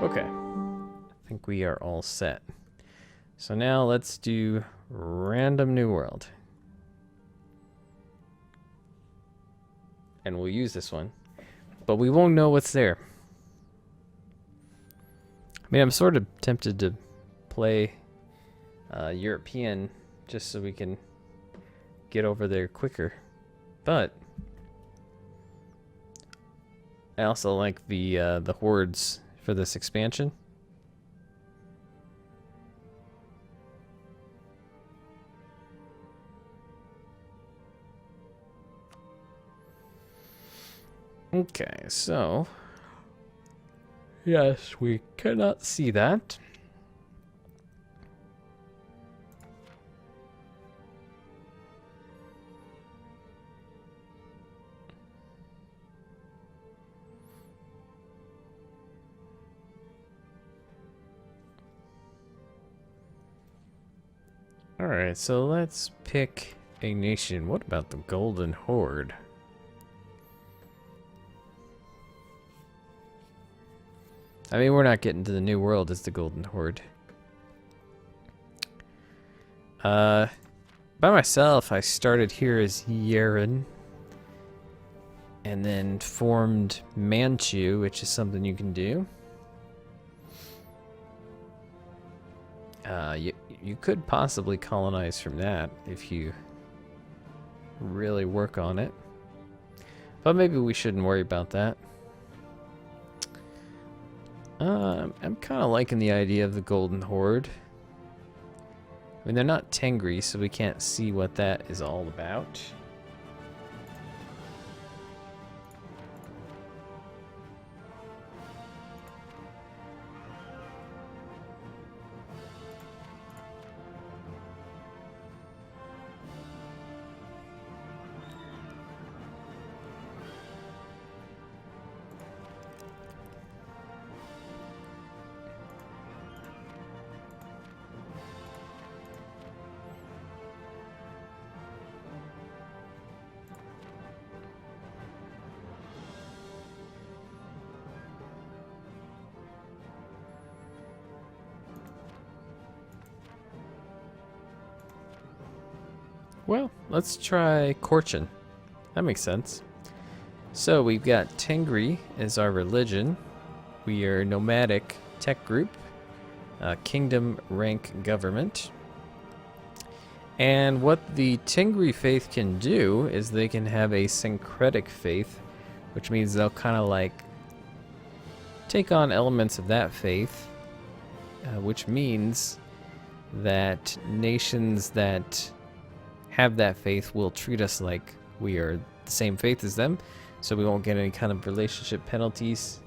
Okay. I think we are all set. So now let's do random new world. And we'll use this one. But we won't know what's there. I mean, I'm sort of tempted to play European just so we can get over there quicker. But I also like the hordes for this expansion. Okay, so yes, we cannot see that. Alright, so let's pick a nation. What about the Golden Horde? I mean, we're not getting to the new world as the Golden Horde. By myself, I started here as Yeren. And then formed Manchu, which is something you can do. You could possibly colonize from that if you really work on it. But maybe we shouldn't worry about that. I'm kind of liking the idea of the Golden Horde. I mean, they're not Tengri, so we can't see what that is all about. Well, let's try Korchin. That makes sense. So we've got Tengri as our religion. We are nomadic tech group, kingdom rank government. And what the Tengri faith can do is they can have a syncretic faith, which means they'll kind of like take on elements of that faith, which means that nations that have that faith will treat us like we are the same faith as them, so we won't get any kind of relationship penalties.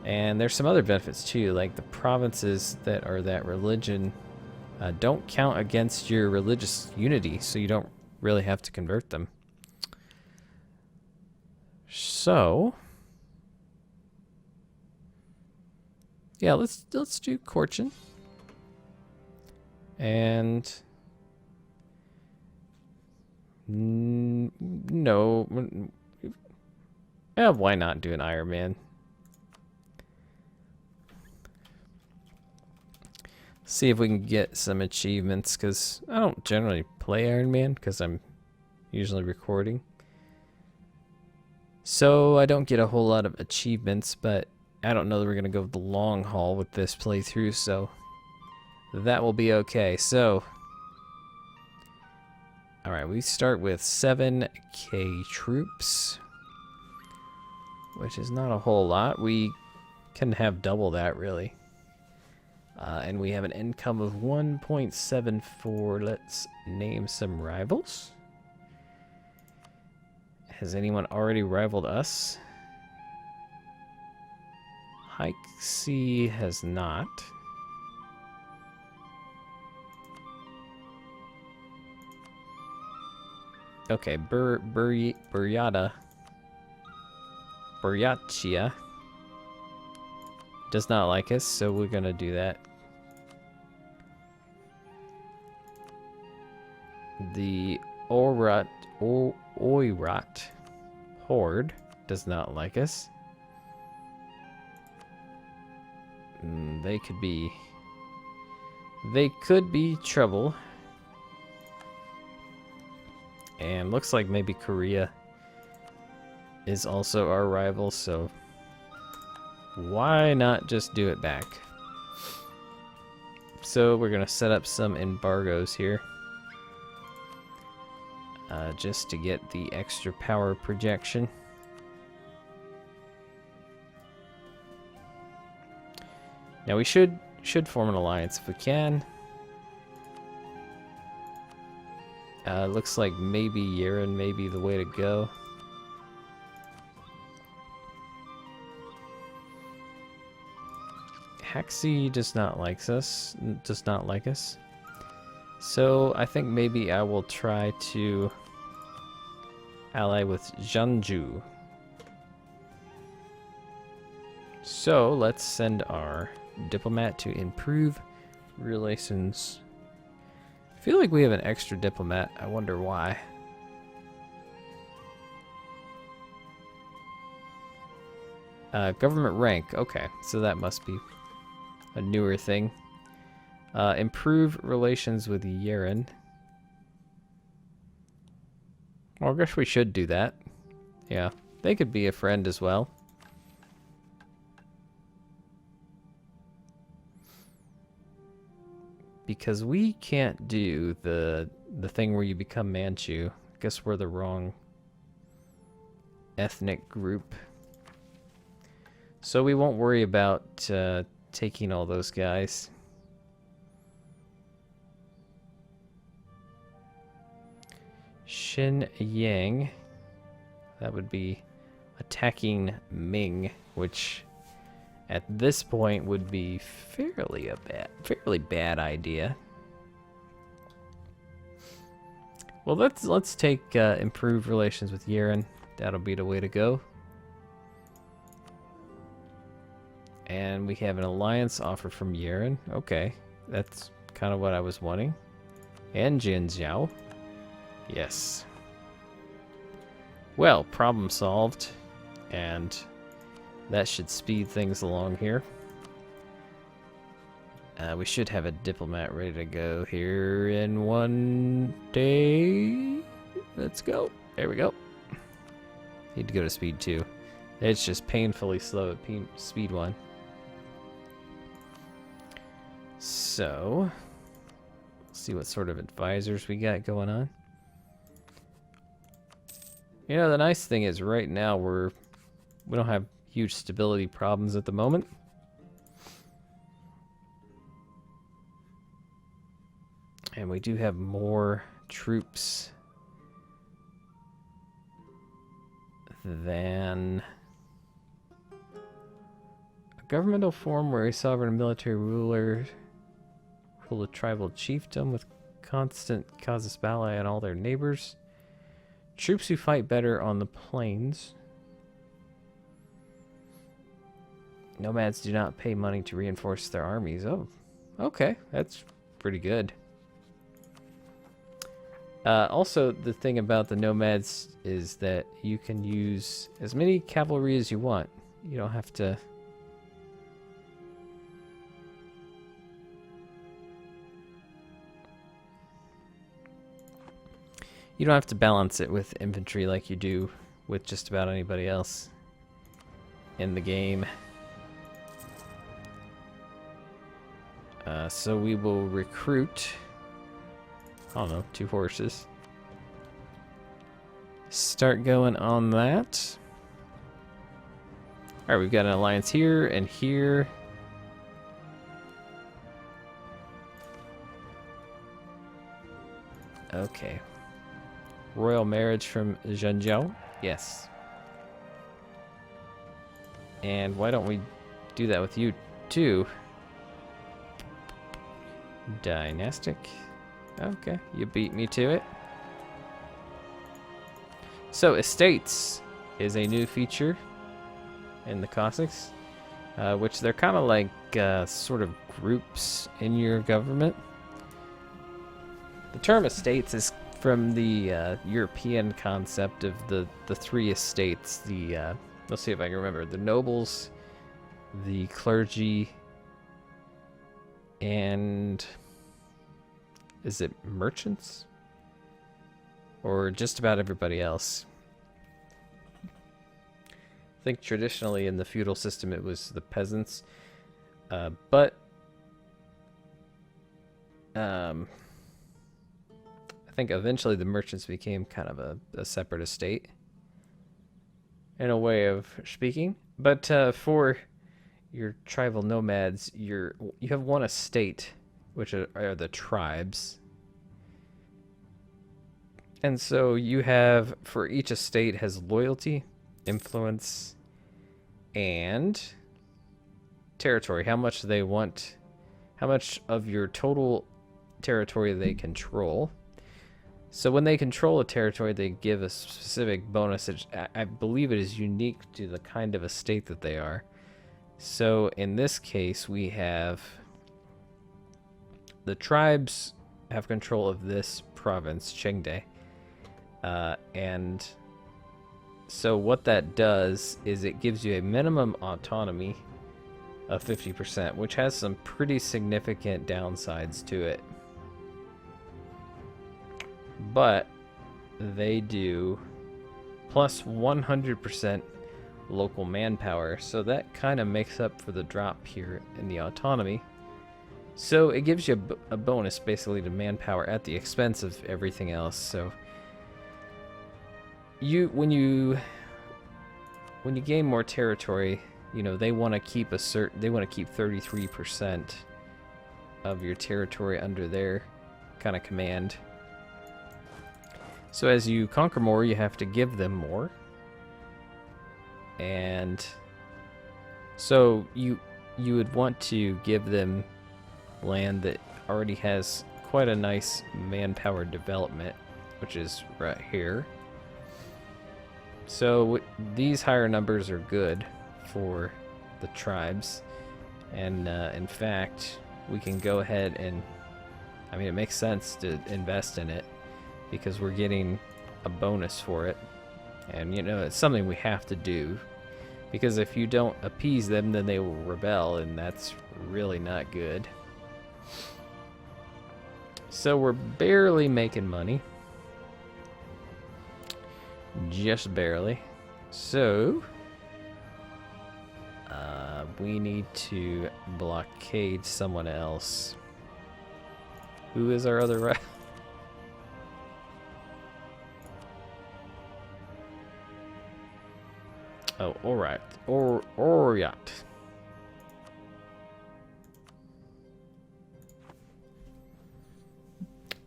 And there's some other benefits too, like the provinces that are that religion don't count against your religious unity, so you don't really have to convert them. So yeah, let's do Korchin. And no, why not do an Iron Man? See if we can get some achievements, because I don't generally play Iron Man because I'm usually recording, so I don't get a whole lot of achievements. But I don't know that we're gonna go the long haul with this playthrough, so that will be okay. So alright, we start with 7k troops, which is not a whole lot. We can have double that, really. And we have an income of 1.74. Let's name some rivals. Has anyone already rivaled us? Hikesea has not. Okay, Buryatia does not like us, so we're gonna do that. The Oirat Horde does not like us. They could be trouble. And looks like maybe Korea is also our rival, so why not just do it back? So we're gonna set up some embargoes here, just to get the extra power projection. Now we should form an alliance if we can. Looks like maybe Yeren may be the way to go. Haxi does not like us. So I think maybe I will try to ally with Jeonju. So let's send our diplomat to improve relations. I feel like we have an extra diplomat. I wonder why. Government rank. Okay, so that must be a newer thing. Improve relations with Yeren. Well, I guess we should do that. Yeah, they could be a friend as well. Because we can't do the thing where you become Manchu. I guess we're the wrong ethnic group. So we won't worry about taking all those guys. Xin Yang. That would be attacking Ming, which at this point would be fairly bad idea. Well, let's take improved relations with Yeren. That'll be the way to go. And we have an alliance offer from Yeren. Okay, that's kind of what I was wanting. And Jinzhou. Yes. Well, problem solved. And that should speed things along here. We should have a diplomat ready to go here in 1 day. Let's go. There we go. Need to go to speed 2. It's just painfully slow at speed 1. So, let's see what sort of advisors we got going on. You know, the nice thing is right now we don't have huge stability problems at the moment. And we do have more troops than a governmental form where a sovereign military ruler rule a tribal chiefdom with constant casus belli on all their neighbors. Troops who fight better on the plains. Nomads do not pay money to reinforce their armies. Oh, okay, that's pretty good. Also, the thing about the nomads is that you can use as many cavalry as you want. You don't have to... You don't have to balance it with infantry like you do with just about anybody else in the game. So we will recruit, I don't know, 2 horses. Start going on that. Alright, we've got an alliance here and here. Okay. Royal marriage from Zhenzhou? Yes. And why don't we do that with you too? Dynastic. Okay, you beat me to it. So, estates is a new feature in the Cossacks, which they're kind of like sort of groups in your government. The term estates is from the European concept of the 3 estates. Let's see if I can remember. The nobles, the clergy, And is it merchants? Or just about everybody else? I think traditionally in the feudal system it was the peasants. But I think eventually the merchants became kind of a separate estate, in a way of speaking. But for your tribal nomads, you have one estate, which are the tribes. And so you have, for each estate has loyalty, influence, and territory. How much they want, how much of your total territory they control. So when they control a territory, they give a specific bonus. I believe it is unique to the kind of estate that they are. So in this case, we have the tribes have control of this province, Chengde. And so what that does is it gives you a minimum autonomy of 50%, which has some pretty significant downsides to it. But they do plus 100% local manpower, so that kind of makes up for the drop here in the autonomy. So it gives you a bonus basically to manpower at the expense of everything else. So when you gain more territory, you know, they want to keep 33% of your territory under their kind of command. So as you conquer more, you have to give them more. And so you would want to give them land that already has quite a nice manpower development, which is right here. So these higher numbers are good for the tribes, and in fact we can go ahead and, I mean, it makes sense to invest in it because we're getting a bonus for it, and you know, it's something we have to do, because if you don't appease them, then they will rebel, and that's really not good. So we're barely making money, just barely. So we need to blockade someone else. Who is our other rival? Oh, alright. Oriat.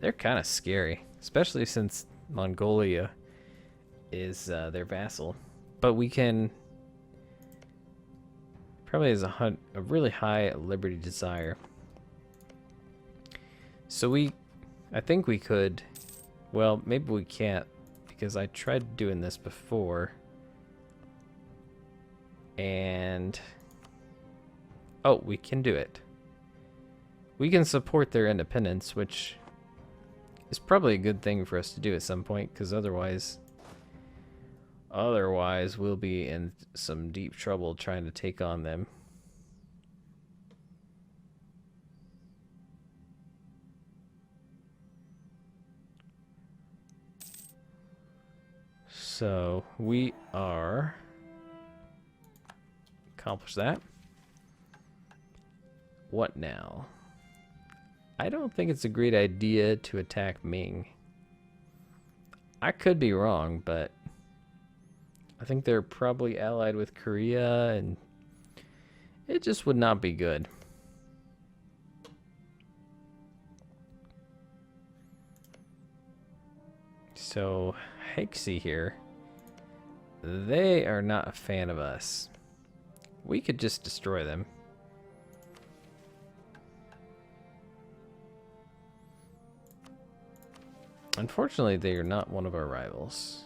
They're kind of scary, especially since Mongolia is their vassal. But we can probably has a really high liberty desire. So I think we could, well, maybe we can't, because I tried doing this before. And oh, we can do it. We can support their independence, which is probably a good thing for us to do at some point, because otherwise we'll be in some deep trouble trying to take on them. So we are accomplish that. What now? I don't think it's a great idea to attack Ming. I could be wrong, but I think they're probably allied with Korea, and it just would not be good. So, Hexi here, they are not a fan of us. We could just destroy them. Unfortunately, they are not one of our rivals.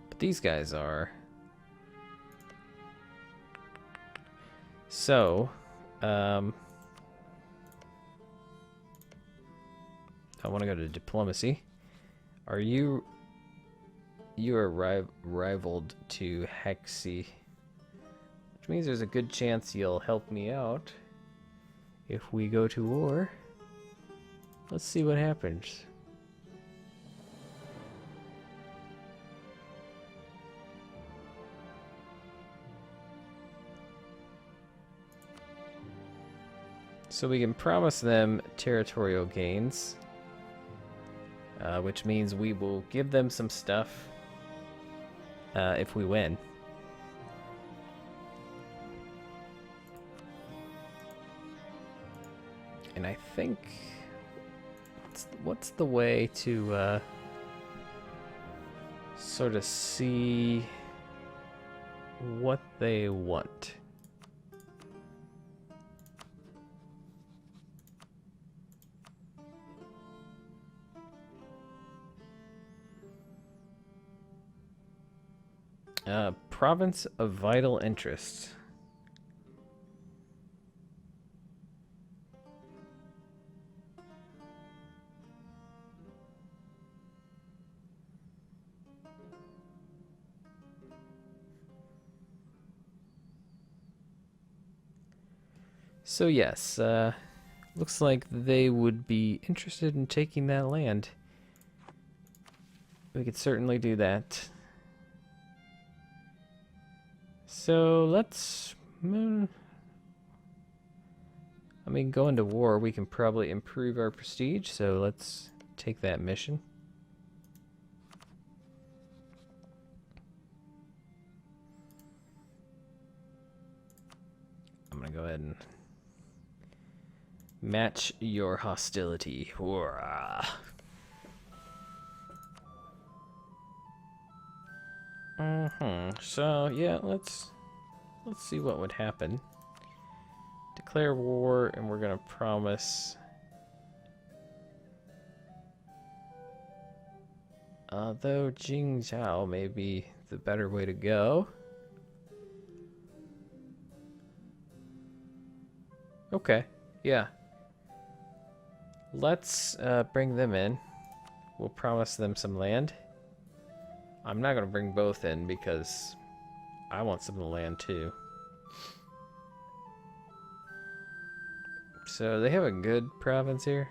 But these guys are. So, I want to go to diplomacy. Are you are rivaled to Hexi, which means there's a good chance you'll help me out if we go to war. Let's see what happens. So we can promise them territorial gains, which means we will give them some stuff if we win. And I think what's the way to sort of see what they want? Province of vital interest. So yes, looks like they would be interested in taking that land. We could certainly do that. So let's, I mean, going to war, we can probably improve our prestige, so let's take that mission. I'm gonna go ahead and match your hostility. Hurrah. So yeah, let's see what would happen. Declare war, and we're gonna promise. Though Jingzhou may be the better way to go. Okay, yeah. Let's bring them in. We'll promise them some land. I'm not going to bring both in because I want some of the land too. So they have a good province here.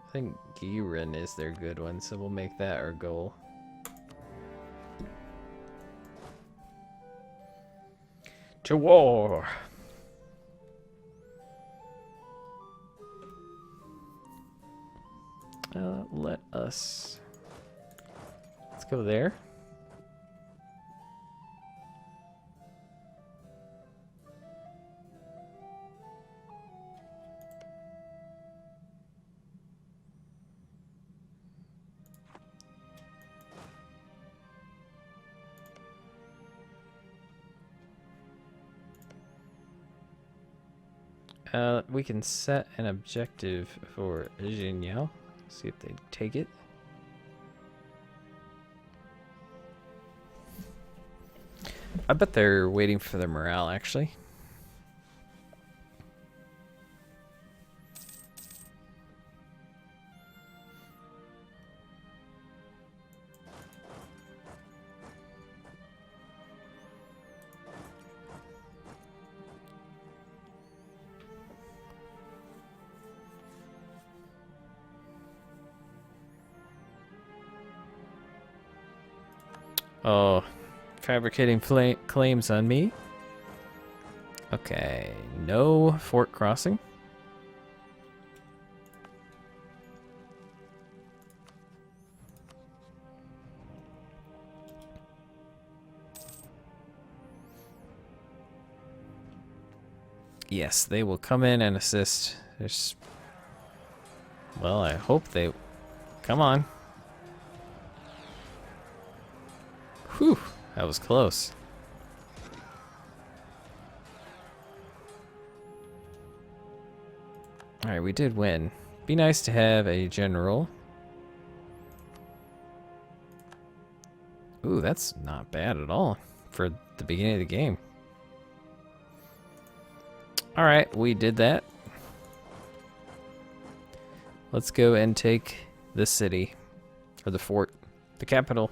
I think Girin is their good one, so we'll make that our goal. To war! Let us... Let's go there. We can set an objective for Jinyao. See if they take it. I bet they're waiting for their morale, actually. Oh, fabricating claims on me. Okay, no fort crossing. Yes, they will come in and assist. There's... Well, I hope they... Come on. Whew, that was close. Alright, we did win. Be nice to have a general. Ooh, that's not bad at all for the beginning of the game. Alright, we did that. Let's go and take the city, or the fort, the capital.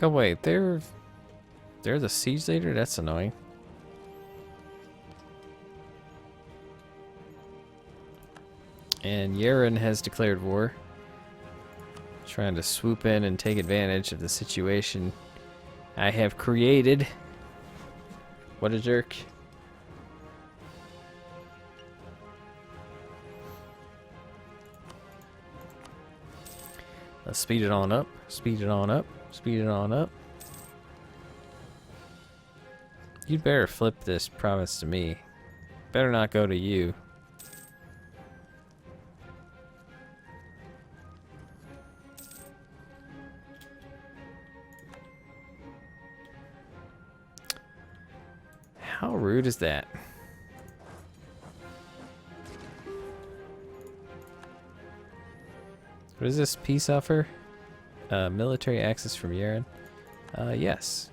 Oh wait, they're the siege leader? That's annoying. And Yaren has declared war. Trying to swoop in and take advantage of the situation I have created. What a jerk. Let's speed it on up. Speed it on up. Speed it on up. You'd better flip this province to me. Better not go to you. How rude is that? What is this peace offer? Military access from Yaren? Yes.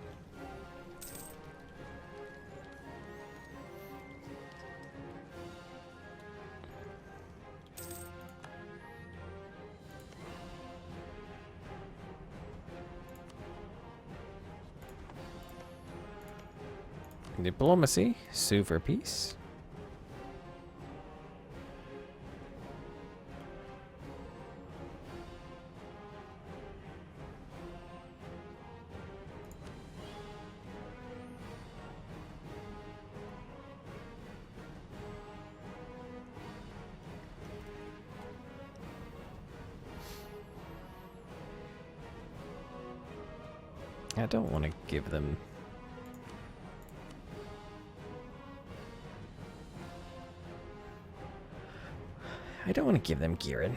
Diplomacy, sue for peace. I don't want to give them. I don't want to give them Giran.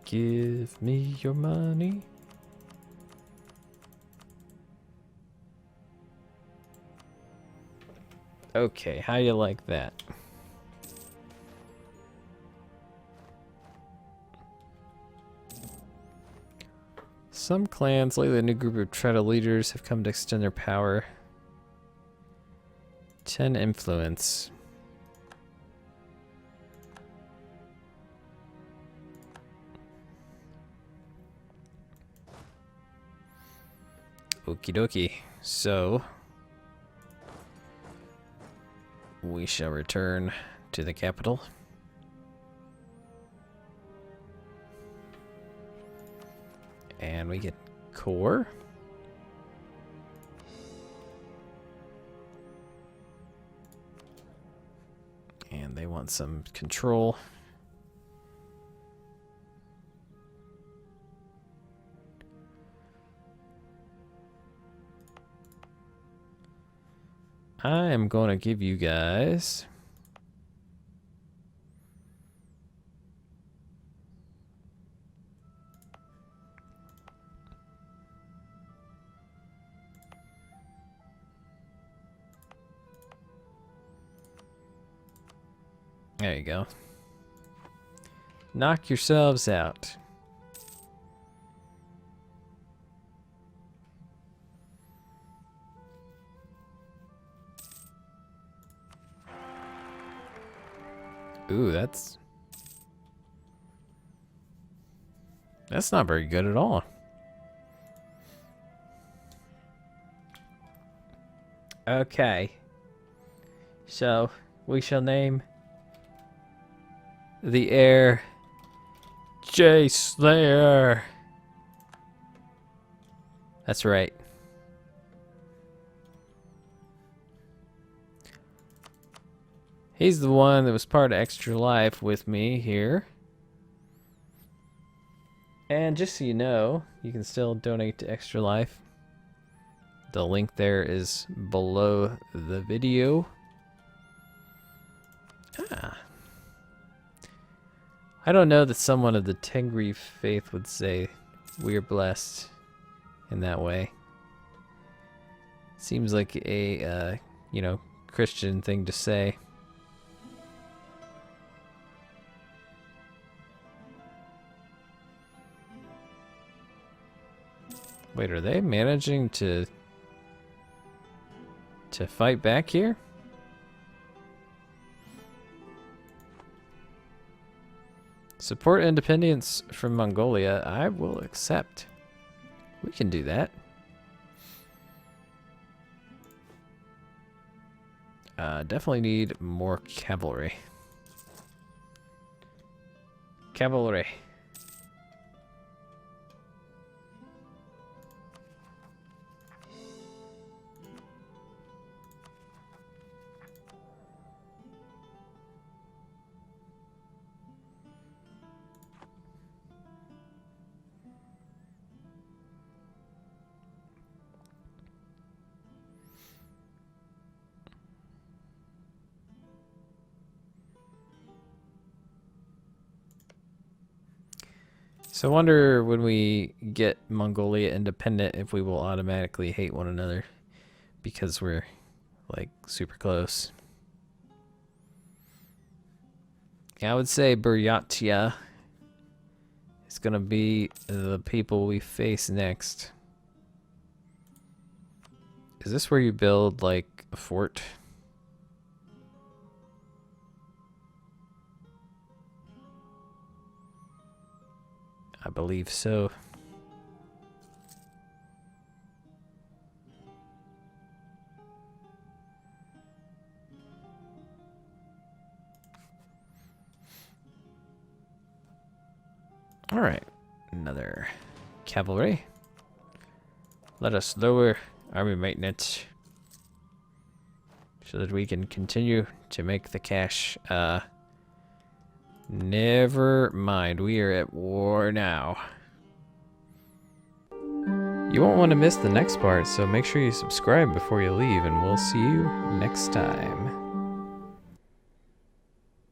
Give me your money. Okay, how you like that? Some clans, lately a new group of tribal leaders, have come to extend their power. 10 influence. Okie dokie. So we shall return to the capital. And we get core. And they want some control. I am going to give you guys there you go. Knock yourselves out. Ooh, that's not very good at all. Okay. So, we shall name the heir J Slayer. That's right. He's the one that was part of Extra Life with me here. And just so you know, you can still donate to Extra Life. The link there is below the video. Ah. I don't know that someone of the Tengri faith would say we're blessed in that way. Seems like a, you know, Christian thing to say. Wait, are they managing to fight back here? Support independence from Mongolia. I will accept. We can do that. Definitely need more cavalry. Cavalry. So I wonder when we get Mongolia independent if we will automatically hate one another because we're like super close. Yeah, I would say Buryatia is gonna be the people we face next. Is this where you build like a fort? I believe so. All right, another cavalry. Let us lower army maintenance so that we can continue to make the cash. Never mind, we are at war now. You won't want to miss the next part, so make sure you subscribe before you leave, and we'll see you next time.